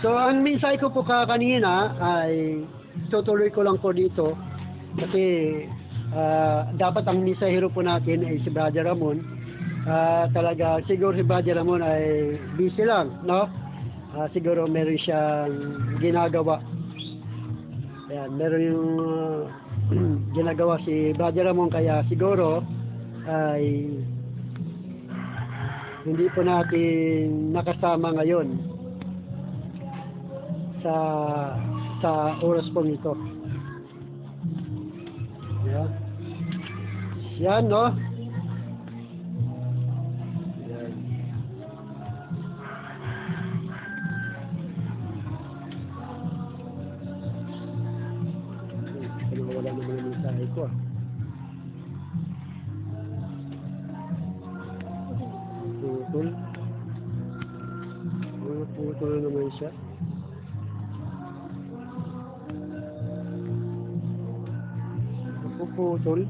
So, ang mensahe ko po kanina ay tutuloy ko lang po dito kasi dapat ang mensahero po natin ay si Brother Ramon. Talaga, siguro si Brother Ramon ay busy lang, no? Siguro meron siyang ginagawa. Ayan, meron yung ginagawa si Brother Ramon, kaya siguro ay hindi po natin nakasama ngayon sa oras po nito. Yan. Yan, no? Yan. Wala naman ang mensahe ko, Putol. Putol naman siya. Putol.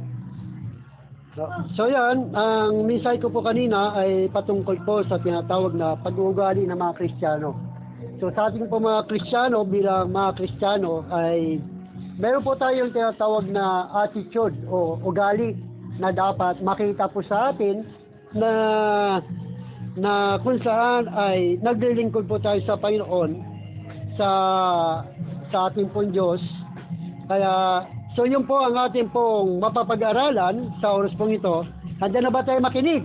So yan, ang mensahe ko po kanina ay patungkol po sa tinatawag na pag-uugali ng mga Kristiyano. So sa ating po mga Kristiyano, bilang mga Kristiyano ay meron po tayong tinatawag na attitude o ugali na dapat makita po sa atin na kung saan ay naglilingkod po tayo sa Panginoon sa ating pong Diyos. Kaya so yun po ang ating pong mapapag-aralan sa oras pong ito. Handa na ba tayo makinig?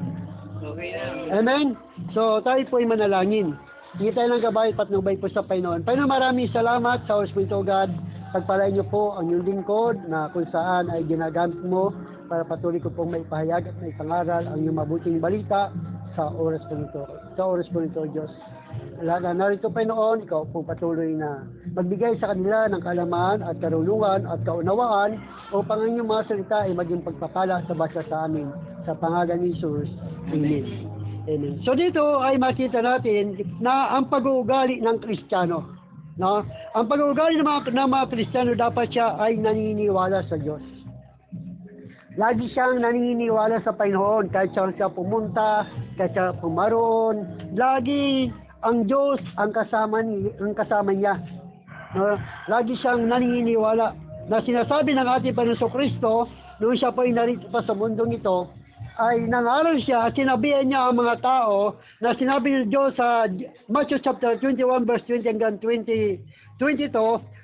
Okay na. Amen? So tayo po ay manalangin. Hingi tayo ng gabay, patnubay po sa Panginoon. Panginoon, maraming salamat sa oras po ito, God. Pagpalain niyo po ang iyong lingkod na kung saan ay ginagamit mo para patuloy ko pong may pahayag at may pangaral ang iyong mabuting balita sa oras po nito. Sa oras po nito, Diyos. Lahat na narito, Panginoon, ikaw po patuloy na magbigay sa kanila ng kaalaman at karunungan at kaunawaan upang ang iyong mga salita ay maging pagpapala sa basa sa amin. Sa pangalan ni Jesus. Amen. Amen. So dito ay makita natin na ang pag-uugali ng Kristiyano. No? Ang pag-uugali ng mga Kristiyano, dapat siya ay naniniwala sa Diyos. Lagi siyang naniniwala sa Panginoon kahit saan siya pumunta, kahit siya pumaroon. Lagi ang Diyos ang kasama niya. No? Lagi siyang naniniwala na sinasabi ng ating Panginoon Kristo noong siya po ay narito pa sa mundong ito, ay nangaral siya at sinabihan niya ang mga tao na sinabi ng Diyos sa Matthew chapter 21 verse 20 hanggang 22,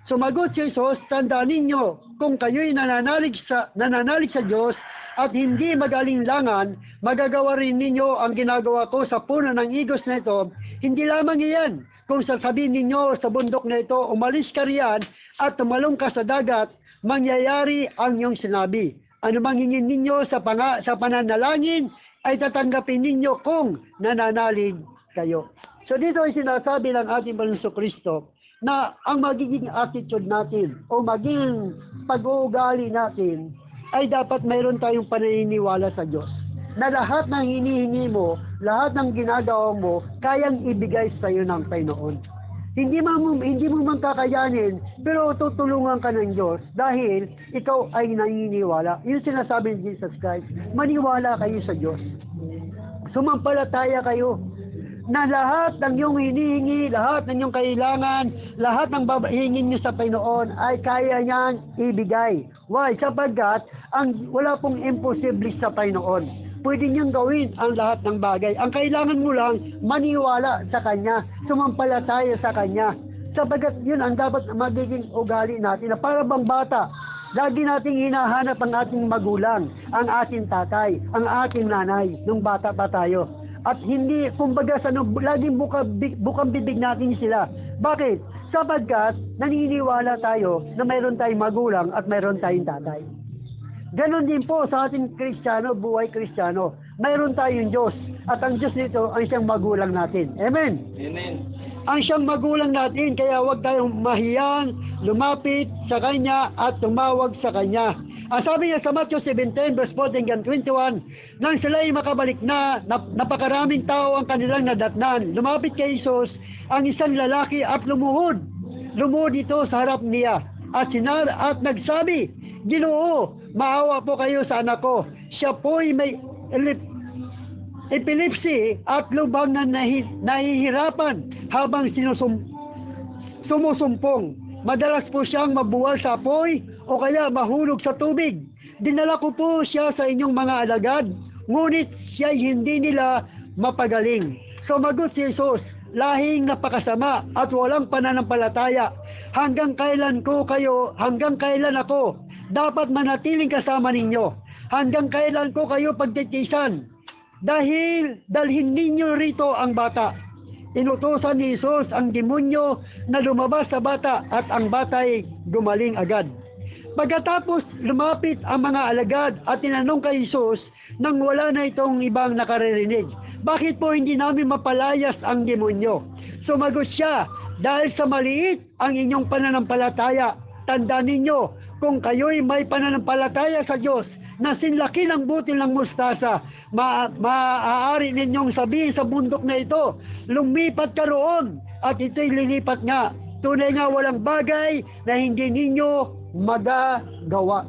sumagot si Jesus, tandaan ninyo, kung kayo'y nananalig sa Diyos at hindi magalinlangan, magagawa rin ninyo ang ginagawa ko sa puno ng igos na ito. Hindi lamang iyan, kung sasabihin ninyo sa bundok na ito, umalis ka riyan at tumalong ka sa dagat, mangyayari ang iyong sinabi. Ano mang hingin ninyo sa pananalangin, ay tatanggapin ninyo kung nananalig kayo. So dito ay sinasabi ng ating Panginoon Kristo na ang magiging attitude natin o maging pag-uugali natin ay dapat mayroon tayong paniniwala sa Diyos. Na lahat ng hinihingi mo, lahat ng ginagawa mo, kayang ibigay sa iyo ng Panginoon. Hindi mo man kakayanin, pero tutulungan ka ng Diyos dahil ikaw ay naniniwala. Yung sinasabi ni Jesus Christ, maniwala kayo sa Diyos. Sumampalataya kayo na lahat ng iyong hinihingi, lahat ng iyong kailangan, lahat ng babahingin niyo sa Panginoon ay kaya niyang ibigay. Why? Sapagkat wala pong imposible sa Panginoon. Pwede niyang gawin ang lahat ng bagay. Ang kailangan mo lang, maniwala sa Kanya, sumampalataya sa Kanya. Sapagkat yun ang dapat magiging ugali natin. Na para bang bata, lagi nating hinahanap ang ating magulang, ang ating tatay, ang ating nanay, nung bata pa tayo. At hindi, kumbaga, laging bukang bibig natin sila. Bakit? Sapagkat naniniwala tayo na mayroon tayong magulang at mayroon tayong tatay. Ganon din po sa ating Kristiyano, buhay Kristiyano. Mayroon tayong Diyos. At ang Diyos nito ang siyang magulang natin. Amen? Amen. Ang siyang magulang natin, kaya huwag tayong mahiyang, lumapit sa Kanya at tumawag sa Kanya. Ang sabi niya sa Matthew 17, verse 14 hanggang 21, nang sila'y makabalik na, napakaraming tao ang kanilang nadatnan. Lumapit kay Jesus ang isang lalaki at lumuhod. Lumuhod ito sa harap niya. At nagsabi, Ginoo, maawa po kayo sa anak ko. Siya po'y may epilepsy at lubhang na nahihirapan habang sumusumpong. Madalas po siyang mabuwal sa apoy o kaya mahulog sa tubig. Dinala ko po siya sa inyong mga alagad, ngunit siya hindi nila mapagaling. Sumagot si Jesus, lahing napakasama at walang pananampalataya. Hanggang kailan ako dapat manatiling kasama ninyo? Hanggang kailan ko kayo pagtitisan? Dahil dalhin ninyo rito ang bata. Inutusan ni Jesus ang demonyo na lumabas sa bata at ang bata'y gumaling agad. Pagkatapos lumapit ang mga alagad at tinanong kay Jesus nang wala na itong ibang nakaririnig, bakit po hindi namin mapalayas ang demonyo? Sumagot siya, dahil sa maliit ang inyong pananampalataya. Tandaan ninyo, kung kayo'y may pananampalataya sa Diyos na sinlaki ng butil ng mustasa, maaari ninyong sabihin sa bundok na ito, lumipat ka roon, at ito'y lilipat nga. Tunay nga walang bagay na hindi ninyo magagawa.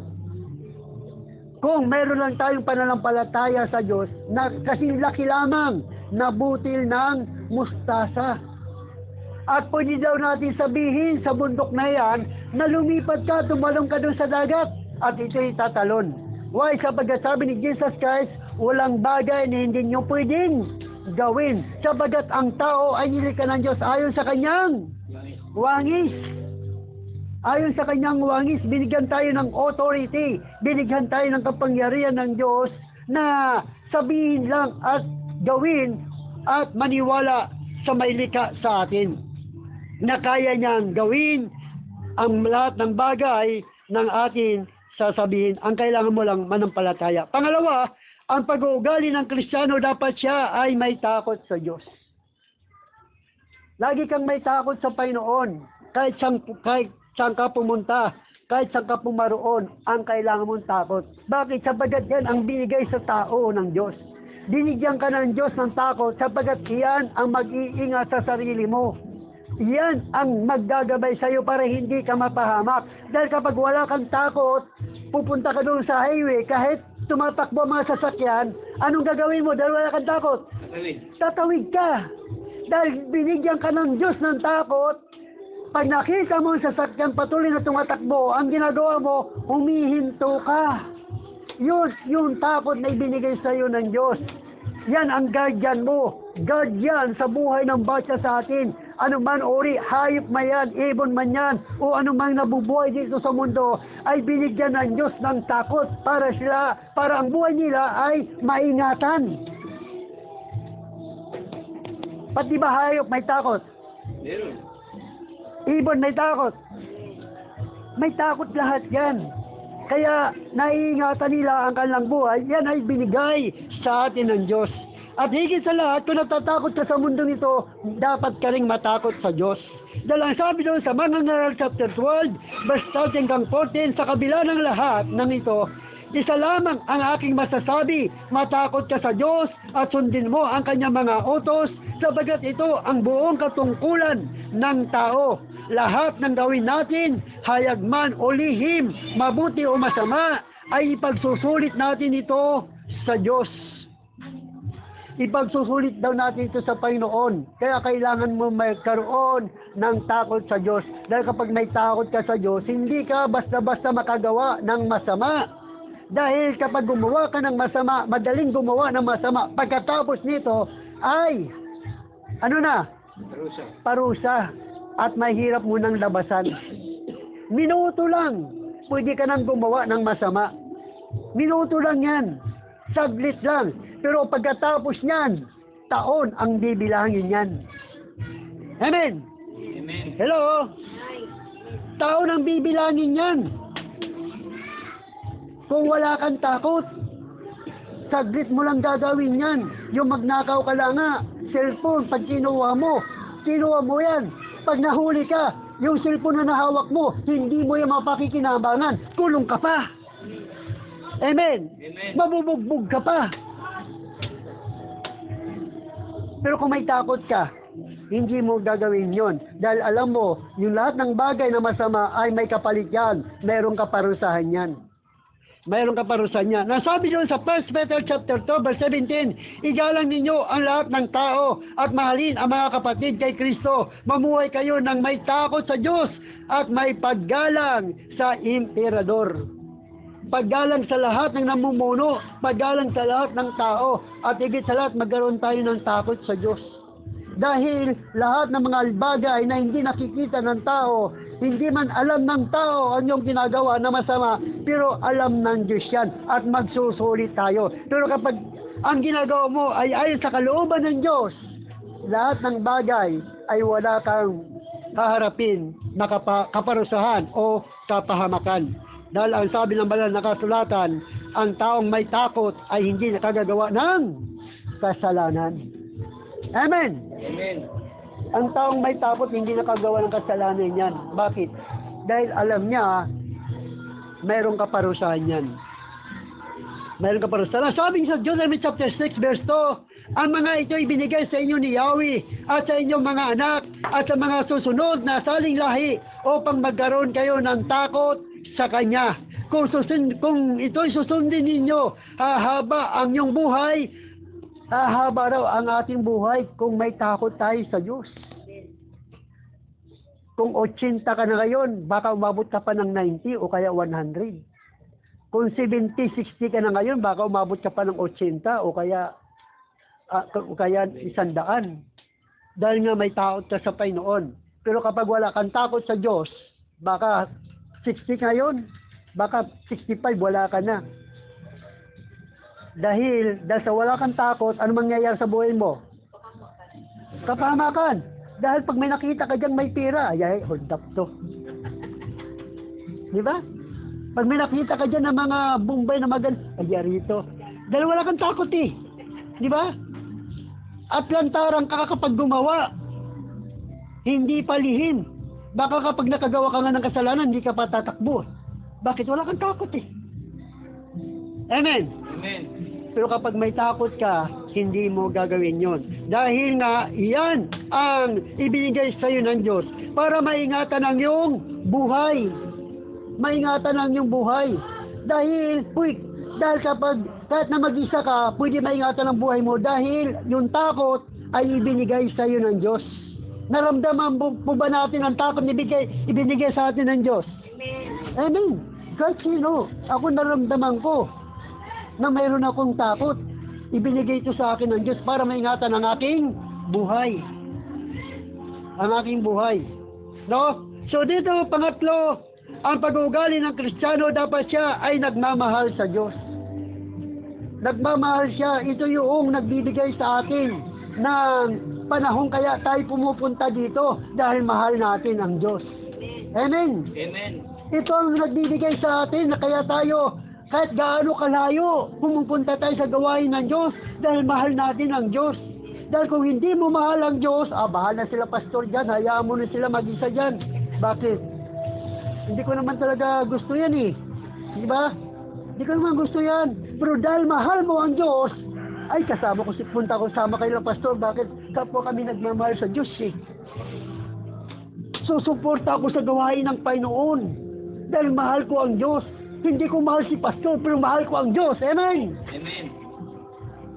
Kung meron lang tayong pananampalataya sa Diyos na kasing laki lamang na butil ng mustasa. At pwede daw natin sabihin sa bundok na yan na lumipat ka, tumalong ka doon sa dagat at ito'y tatalon. Why? Sapagat sabi ni Jesus Christ, walang bagay na hindi nyo pwedeng gawin. Sapagat ang tao ay nilikha ng Diyos ayon sa kanyang wangis. Ayon sa kanyang wangis, binigyan tayo ng authority, binigyan tayo ng kapangyarihan ng Diyos na sabihin lang at gawin at maniwala sa may likha sa atin. Na kaya niyang gawin ang lahat ng bagay ng atin sasabihin. Ang kailangan mo lang manampalataya. Pangalawa, ang pag-uugali ng Kristiyano dapat siya ay may takot sa Diyos. Lagi kang may takot sa Panginoon. Kahit saan ka pumunta, kahit saan ka pumaroon, ang kailangan mong takot. Bakit? Sapagat yan ang binigay sa tao ng Diyos. Binigyan ka ng Diyos ng takot sapagat iyan ang mag-iingat sa sarili mo. Yan ang maggagabay sa iyo para hindi ka mapahamak. Dahil kapag wala kang takot, pupunta ka doon sa highway, kahit tumatakbo ang mga sasakyan, anong gagawin mo dahil wala kang takot? Tatawid ka. Dahil binigyan ka ng Diyos ng takot, pag nakita mo ang sasakyan patuloy na tumatakbo, ang ginagawa mo, humihinto ka. Yun, yung takot na ibinigay sa iyo ng Diyos. Yan ang guardian mo. Guardian sa buhay ng bata sa atin. Ano man ori, hayop man yan, ibon man yan, o anumang nabubuhay dito sa mundo, ay binigyan ng Diyos ng takot para ang buhay nila ay maingatan. Pati ba hayop may takot? Meron. Ibon may takot. May takot lahat yan. Kaya naiingatan nila ang kanilang buhay, yan ay binigay sa atin ng Diyos. At higit sa lahat, kung natatakot ka sa mundo nito, dapat ka ring matakot sa Diyos. Dahil ang sabi doon sa Mangangaral chapter 12, verse 13 hanggang 14, sa kabila ng lahat ng ito, isa lamang ang aking masasabi, matakot ka sa Diyos at sundin mo ang kanyang mga utos, sabagat ito ang buong katungkulan ng tao. Lahat ng gawin natin, hayag man o lihim, mabuti o masama, ay ipagsusulit natin ito sa Diyos. Ipagsusulit daw natin ito sa Panginoon. Kaya kailangan mo magkaroon ng takot sa Diyos. Dahil kapag may takot ka sa Diyos, hindi ka basta-basta makagawa ng masama. Dahil kapag gumawa ka ng masama, madaling gumawa ng masama. Pagkatapos nito ay, parusa. At mahirap mo nang labasan. Minuto lang, pwede ka nang gumawa ng masama. Minuto lang yan. Saglit lang. Pero pagkatapos niyan, taon ang bibilangin yan. Amen? Amen. Hello? Taon ang bibilangin yan. Kung wala kang takot, saglit mo lang gagawin yan. Yung magnakaw ka lang nga, cellphone, pag kinuha mo yan. Pag nahuli ka, yung cellphone na nahawak mo, hindi mo yung mapakikinabangan, kulong ka pa. Amen? Amen. Mabubugbog ka pa. Pero kung may takot ka, hindi mo gagawin yon. Dahil alam mo, yung lahat ng bagay na masama ay may kapalit yan. Merong kaparusahan yan. mayroong kaparusahan niya. Nasabi doon sa 1 Peter chapter 2 verse 17, igalang ninyo ang lahat ng tao at mahalin ang mga kapatid kay Kristo. Mamuhay kayo ng may takot sa Diyos at may paggalang sa emperador. Paggalang sa lahat ng namumuno, paggalang sa lahat ng tao, at higit sa lahat magkaroon tayo ng takot sa Diyos. Dahil lahat ng mga bagay na hindi nakikita ng tao, hindi man alam ng tao ang iyong ginagawa na masama, pero alam ng Diyos yan at magsusulit tayo. Pero kapag ang ginagawa mo ay ayon sa kalooban ng Diyos, lahat ng bagay ay wala kang kaharapin na kaparusahan o kapahamakan. Dahil ang sabi ng banal na kasulatan, ang taong may takot ay hindi nakagagawa ng kasalanan. Amen. Amen. Ang taong may takot hindi nakagawa ng kasalanan yan. Bakit? Dahil alam niya, mayroong kaparusahan yan. Mayroong kaparusahan. Sabi sa Deuteronomy chapter 6 verse 2, ang mga ito ibinigay sa inyo ni Yahweh at sa inyong mga anak at sa mga susunod na saling lahi upang magkaroon kayo ng takot sa Kanya. Kung ito'y susundin ninyo, hahaba ang iyong buhay. Hahaba raw ang ating buhay kung may takot tayo sa Diyos. Kung 80 ka na ngayon, baka umabot ka pa ng 90 o kaya 100. Kung 70, 60 ka na ngayon, baka umabot ka pa ng 80 o kaya 100. Dahil nga may takot ka sa Panginoon. Pero kapag wala kang takot sa Diyos, baka 60 ngayon, baka 65, wala ka na. Dahil sa wala kang takot, ano mangyayari sa buhay mo? Kapahamakan. Dahil pag may nakita ka dyan may pira, ay hold up to. Di ba? Pag may nakita ka dyan ng mga Bombay na maganda, ay rito. Dahil wala kang takot eh. Di ba? At lantarang ka kapag gumawa. Hindi palihim. Baka kapag nakagawa ka nga ng kasalanan, hindi ka pa tatakbo. Bakit? Wala kang takot eh. Amen. Amen. Pero kapag may takot ka, hindi mo gagawin yon. Dahil nga, iyan ang ibinigay sa iyo ng Diyos para maingatan ang iyong buhay. Maingatan ang iyong buhay. Dahil kapag kahit na mag-isa ka, pwede maingatan ang buhay mo dahil yung takot ay ibinigay sa iyo ng Diyos. Naramdaman po ba natin ang takot na ibinigay sa atin ng Diyos? Amen. Kahit sino, ako naramdaman ko na mayroon akong takot. Ibinigay ito sa akin ng Diyos para maingatan ang aking buhay. Ang aking buhay. No? So dito, pangatlo, ang pag-uugali ng Kristiyano, dapat siya ay nagmamahal sa Diyos. Nagmamahal siya. Ito yung nagbibigay sa atin ng panahon kaya tayo pumupunta dito dahil mahal natin ang Diyos. Amen. Amen. Ito ang nagbibigay sa atin na kaya tayo kahit gaano kalayo, pumupunta tayo sa gawain ng Diyos dahil mahal natin ang Diyos. Dahil kung hindi mo mahal ang Diyos, bahal na sila pastor dyan, hayaan mo na sila mag-isa dyan. Bakit? Hindi ko naman talaga gusto yan eh. Di ba? Hindi ko naman gusto yan. Pero dahil mahal mo ang Diyos, ay kasama ko punta ko sama kayo ng pastor. Bakit? Kapwa kami nagmamahal sa Diyos eh. Susuporta ako sa gawain ng Panginoon. Dahil mahal ko ang Diyos. Hindi ko mahal si pastor, pero mahal ko ang Diyos. Amen? Amen.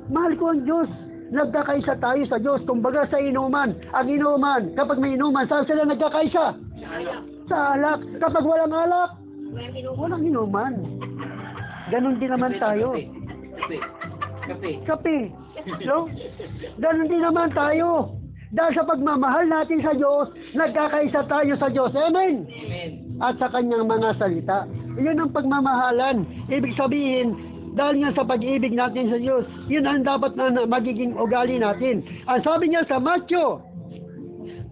Mahal ko ang Diyos. Nagkakaisa tayo sa Diyos. Kumbaga sa inuman. Ang inuman, kapag may inuman, saan sila nagkakaisa? Sa alak. Kapag walang alak, walang inuman. Ganon din naman tayo. Kape. No? Ganon din naman tayo. Dahil sa pagmamahal natin sa Diyos, nagkakaisa tayo sa Diyos. Amen? Amen. At sa kanyang mga salita. Iyon ang pagmamahalan. Ibig sabihin, dahil nga sa pag-ibig natin sa Diyos, yun ang dapat na magiging ugali natin. Ang sabi niya sa Matthew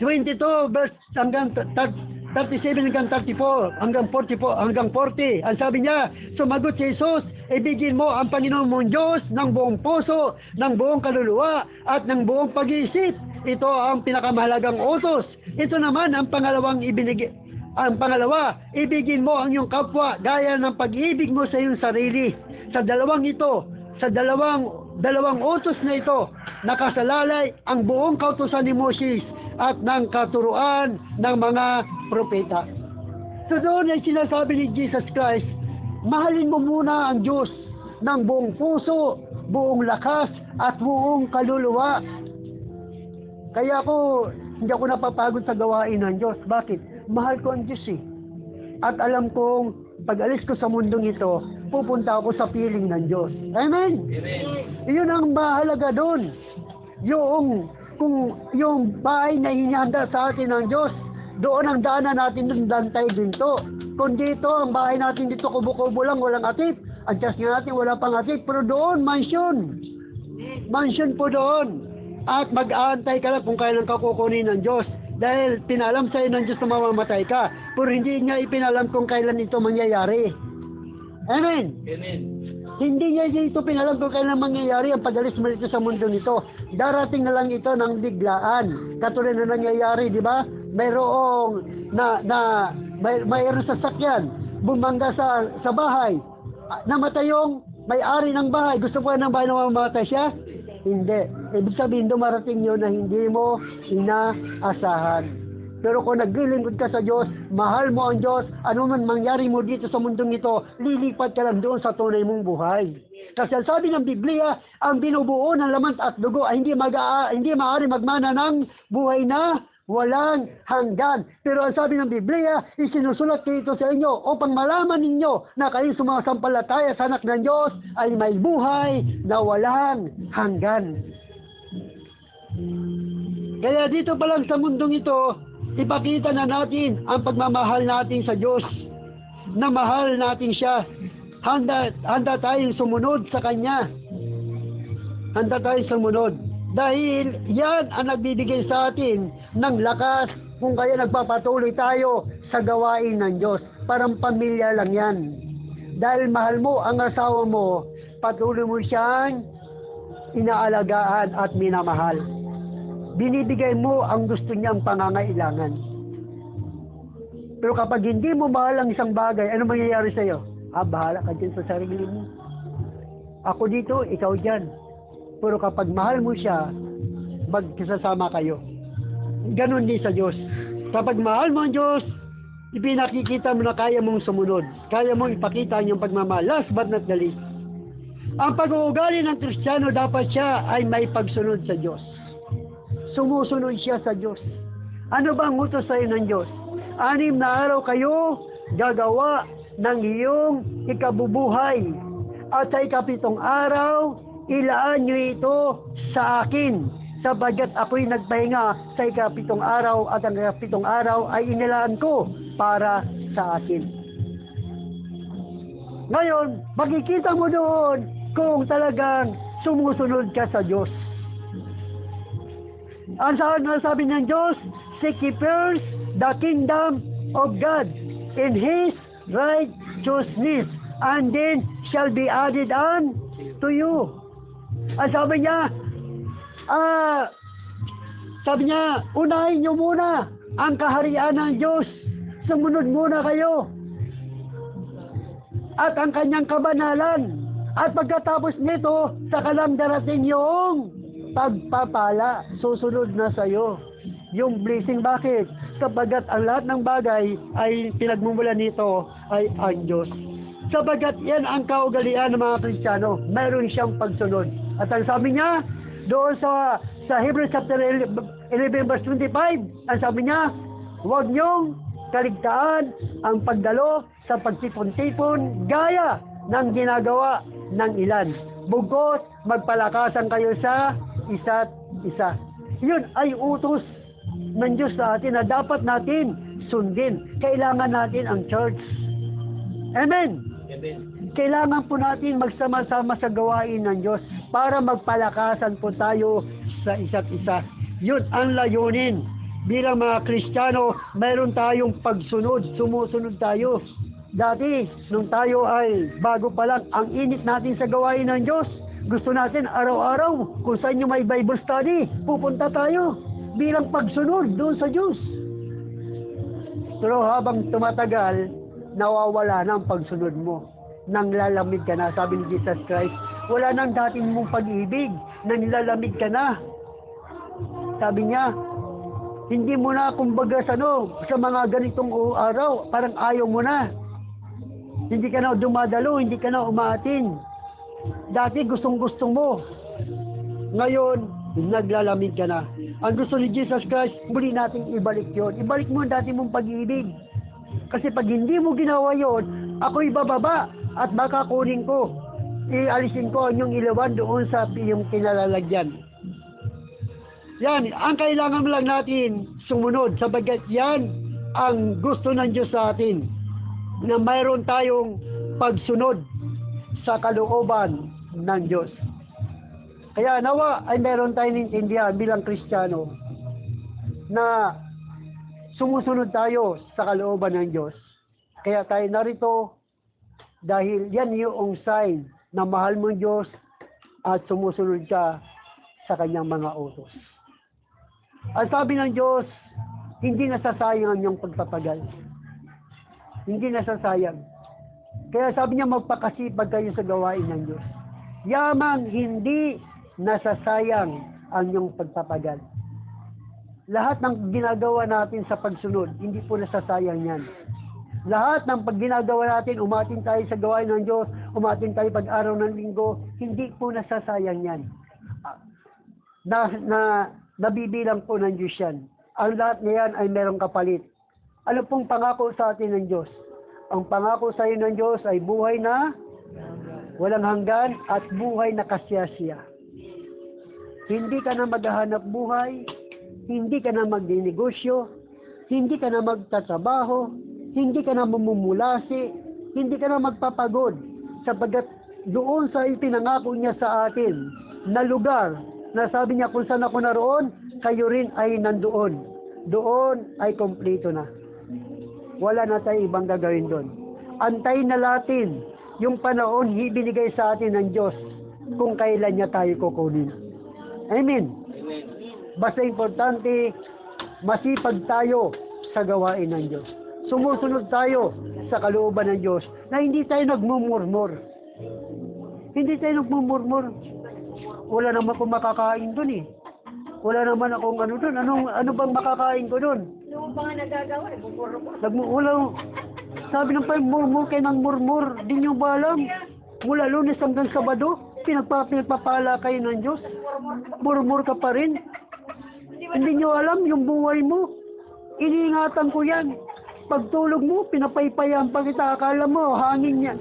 22 verse hanggang 37 hanggang 34 hanggang 40. Ang sabi niya, sumagot si Jesus, ibigin mo ang Panginoon mong Diyos ng buong puso, ng buong kaluluwa at ng buong pag-iisip. Ito ang pinakamahalagang utos. Ito naman ang pangalawang ibinigay. Ang pangalawa, ibigin mo ang iyong kapwa gaya ng pag-ibig mo sa iyong sarili. Sa dalawang ito, sa dalawang utos na ito, nakasalalay ang buong kautusan ni Moses at ng katuruan ng mga propeta. So doon ay sinasabi ni Jesus Christ, Mahalin mo muna ang Diyos ng buong puso, buong lakas, at buong kaluluwa. Kaya hindi ako napapagod sa gawain ng Diyos. Bakit? Mahal ko ang Diyos eh. At alam kong pag alis ko sa mundong ito, pupunta ako sa piling ng Diyos. Amen? Amen. Iyon ang mahalaga doon. Kung yung bahay na hinihanda sa atin ng Diyos, doon ang daanan natin ng dantay dinto. Kung dito, ang bahay natin dito kubo-kubo lang, walang atip. Ang Diyos nga natin, wala pang atip. Pero doon, mansion. Mansion po doon. At mag-aantay ka lang kung kailan ka kukunin ng Diyos. Dahil pinalam sa'yo ng Diyos na mamamatay ka. Pero hindi niya ipinalam kung kailan ito mangyayari. Amen? Amen. Hindi niya ito pinalam kung kailan mangyayari ang pag-alis mo dito sa mundo nito. Darating na lang ito ng biglaan. Katulad na nangyayari, di ba? Mayroong mayroong sasakyan, bumangga sa bahay. Namatay yung may-ari ng bahay. Gusto po ng bahay na mamamatay siya? Hindi. Ibig sabihin, dumarating yun na hindi mo inaasahan. Pero kung naglilingkod ka sa Diyos, mahal mo ang Diyos, ano man mangyari mo dito sa mundong ito, lilipat ka lang doon sa tunay mong buhay. Kasi ang sabi ng Biblia, ang binubuo ng laman at dugo ay hindi maaari magmana ng buhay na walang hanggan. Pero ang sabi ng Biblia, isinusulat ko ito sa inyo upang malaman ninyo na kayong sumasampalataya sa anak ng Diyos ay may buhay na walang hanggan. Kaya dito pa lang sa mundong ito, ipakita na natin ang pagmamahal natin sa Diyos, na mahal natin siya. Handa tayong sumunod sa Kanya. Handa tayong sumunod. Dahil yan ang nagbibigay sa atin ng lakas kung kaya nagpapatuloy tayo sa gawain ng Diyos. Parang pamilya lang yan. Dahil mahal mo ang asawa mo, patuloy mo siyang inaalagaan at minamahal. Binibigay mo ang gusto niyang pangangailangan. Pero kapag hindi mo mahal ang isang bagay, ano mangyayari sa iyo? Bahala ka dyan sa sarili mo. Ako dito, ikaw dyan. Pero kapag mahal mo siya, magkasama kayo. Ganon din sa Diyos. Kapag mahal mo ang Diyos, ipinakikita mo na kaya mong sumunod. Kaya mong ipakita ang iyong pagmamahal. Last but not the least, ang pag-uugali ng Kristiyano, dapat siya ay may pagsunod sa Diyos. Sumusunod siya sa Diyos. Ano ba ang utos sa iyo ng Diyos? 6 na araw kayo gagawa ng iyong ikabubuhay. At sa 7 araw, ilaan nyo ito sa akin, sabagat ako'y nagpahinga sa 7 araw at ang 7 araw ay inilaan ko para sa akin. Ngayon, makikita mo doon kung talagang sumusunod ka sa Diyos. Ang sabi ng Diyos, seek ye first the kingdom of God and His righteousness, and then shall be added unto you. Ang sabi niya, unahin niyo muna ang kaharian ng Diyos. Sumunod muna kayo. At ang kanyang kabanalan. At pagkatapos nito, saka lang darating yung pagpapala. Susunod na sa iyo yung blessing. Bakit? Sabagat ang lahat ng bagay ay pinagmumula nito ay ang Diyos. Sabagat yan ang kaugalian ng mga Kristiyano. Mayroon siyang pagsunod. At ang sabi niya, doon sa Hebrews chapter 11 verse 25, ang sabi niya, huwag niyong kaligtaan ang pagdalo sa pagtipon-tipon gaya ng ginagawa ng ilan. Bugos, magpalakasan kayo sa isa't isa. Yun ay utos ng Diyos sa atin na dapat natin sundin. Kailangan natin ang church. Amen. Amen. Kailangan po natin magsama-sama sa gawain ng Diyos para magpalakasan po tayo sa isa't isa. Yun ang layunin. Bilang mga Kristiyano, mayroon tayong pagsunod, sumusunod tayo. Dati, nung tayo ay bago pa lang, ang init natin sa gawain ng Diyos. Gusto natin araw-araw, kung saan yung may Bible study, pupunta tayo bilang pagsunod doon sa Diyos. Pero habang tumatagal, nawawala na ang pagsunod mo. Nang lalamig ka na, sabi ni Jesus Christ, wala nang dating mong pag-ibig, nang nilalamig ka na. Sabi niya, hindi mo na kumbaga sa mga ganitong araw, parang ayaw mo na. Hindi ka na dumadalo, hindi ka na umaatin. Dati gustong-gusto mo. Ngayon, naglalamig ka na. Ang gusto ni Jesus Christ, muli nating ibalik yon. Ibalik mo ang dati mong pag-ibig. Kasi pag hindi mo ginawa yon, ako'y bababa at baka kunin ko. Ialisin ko ang iyong ilawan doon sa iyong kinalalagyan. Yan, ang kailangan lang natin sumunod sabagat yan ang gusto ng Diyos sa atin, na mayroon tayong pagsunod sa kalooban ng Diyos. Kaya nawa ay mayroon tayong intindihan bilang Kristiyano na sumusunod tayo sa kalooban ng Diyos. Kaya tayo narito dahil yan yung sign na mahal mo Diyos at sumusunod ka sa kanyang mga utos. Ang sabi ng Diyos, hindi nasasayang ang iyong pagpapagal. Hindi nasasayang. Kaya sabi niya, magpakasipag kayo sa gawain ng Diyos. Yamang hindi nasasayang ang iyong pagpapagal. Lahat ng ginagawa natin sa pagsunod, hindi po nasasayang yan. Lahat ng pagginagawa natin, umatin tayo sa gawain ng Diyos, umatin tayo pag-araw ng linggo, hindi po nasasayang yan. Nabibilang po ng Diyos yan. Ang lahat niyan ay merong kapalit. Ano pong pangako sa atin ng Diyos? Ang pangako sa iyo ng Diyos ay buhay na walang hanggan at buhay na kasiyasiya. Hindi ka na maghahanap buhay, hindi ka na magdinegosyo, hindi ka na magtatrabaho, hindi ka na mamumulasi, hindi ka na magpapagod, sapagat doon sa ipinangako niya sa atin na lugar, na sabi niya kung saan ako naroon, kayo rin ay nandoon. Doon ay kompleto na. Wala na tayong ibang gagawin doon. Antayin na natin yung panahon ibinigay sa atin ng Diyos kung kailan niya tayo kukunin. Amen. Basta importante, masipag tayo sa gawain ng Diyos. Sumusunod tayo sa kalooban ng Diyos na hindi tayo nagmumurmur. Hindi tayo nagmumurmur. Wala naman akong makakain doon eh. Wala naman akong ano doon. Ano bang makakain ko doon? Ano ba nga nagagawa? Nagmumuro. Sabi ng pa, murmur kayo ng murmur. Di nyo ba alam? Mula Lunes hanggang Sabado, pinagpapala kayo ng Diyos. Murmur ka pa rin. Hindi nyo alam yung buhay mo. Iniingatan ko yan. Pagtulog mo, pinapaypayan pa kita. Akala mo, hangin niya.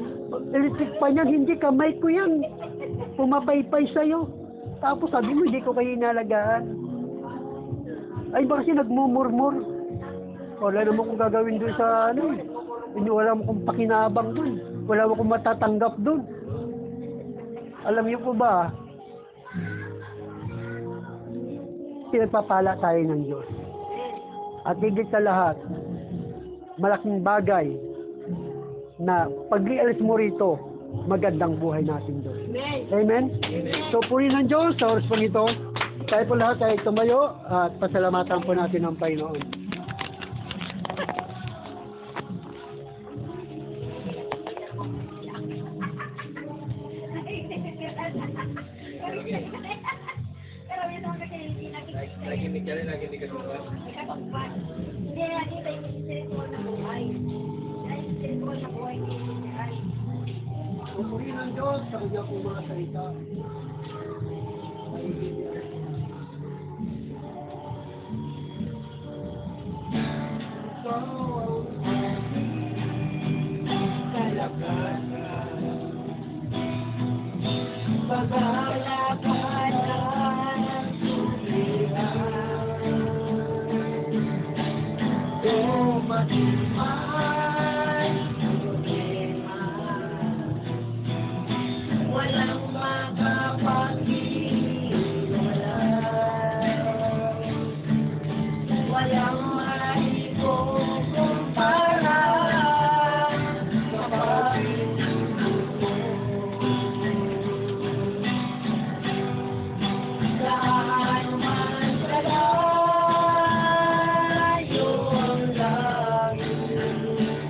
Electric pa niyan, hindi kamay ko yan. Pumapaypay sa'yo. Tapos sabi mo, hindi ko kayo inalagaan. Ay, ba kasi nagmumurmur? Wala naman kong gagawin doon sa ano. Wala mo kong pakinabang doon. Wala mo kong matatanggap doon. Alam niyo po ba, pinagpapala tayo ng Diyos. At higit sa lahat, malaking bagay na pag-realis mo rito, magandang buhay natin doon. Amen? So, puri ng Diyos sa oras po nito. Tayo po lahat ay tumayo at pasalamatan po natin ang Panginoon. Hindi, nakita yung spiritual na buhay. Yung spiritual na buhay ni Christ. Puri ng Diyos sa kanyang mga salita. Walang makapag-iwalay, walang maikukumpara sa pag-ibig mo. Saan man kalayo ang langit,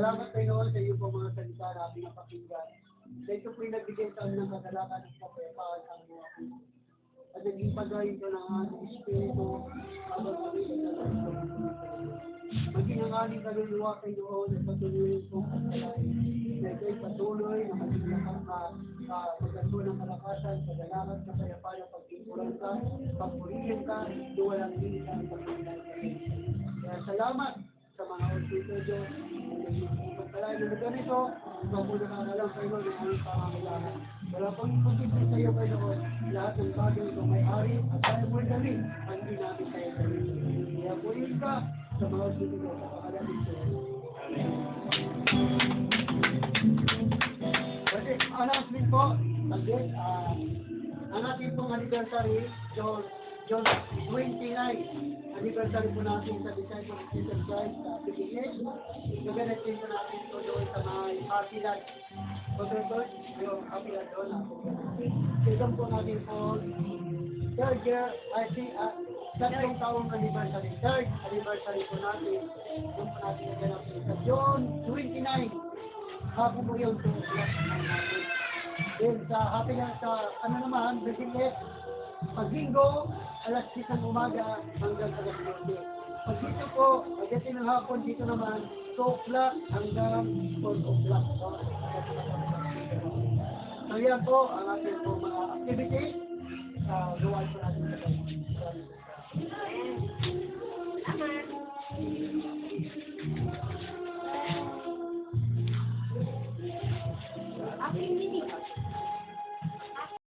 salamat Panginoon sa iyo po mga salita na ating napakinggan. Sa ito po'y nagbigay sa amin ng kagalakan at kapayapaan ang mga puso. At naging pagayin ko ng ating Espiritu habang kami naglalaro. Maging ang aming kaluluwa Panginoon at patuloy kong kasalain. Na ito'y patuloy na maging magkaso ng kalakasan, kagalakan, kapayapaan at pagkipuran ka, papurihin ka, duwalang hindi ka ang pagkipuran ka. Kaya salamat sa mga ospiso Diyos. Pagkalain ng ganito, ikaw po nakakalang kayo ng aming pangangailangan. Wala pang imposible sa iyo Panginoon, lahat ng bagay ito may ari at tayo mo'y dali ang hindi namin tayo dali. Kaya purihin ka sa mga ospiso Diyos sa pangalan ng Diyos. Kasi announcement po, again, ang ating pong anniversary, John 29, anniversary po natin sa Disciple of Jesus Christ sa PGH. Gaganatin po natin ito doon sa mga party lot. Pagkakot, yung happy lot doon. Ito po natin po, third year, tatlong taong anniversary. Third anniversary po natin. Doon po natin gaganatin sa June 29. Hapon po yun po. Then sa happy lot sa ano naman, Basilis, pag linggo, alas 10 ng umaga hanggang alas 12. Pag dito po, pagdating ng hapon, dito naman, 2 o'clock hanggang 4 o'clock. So yan po ang ating po mga activities.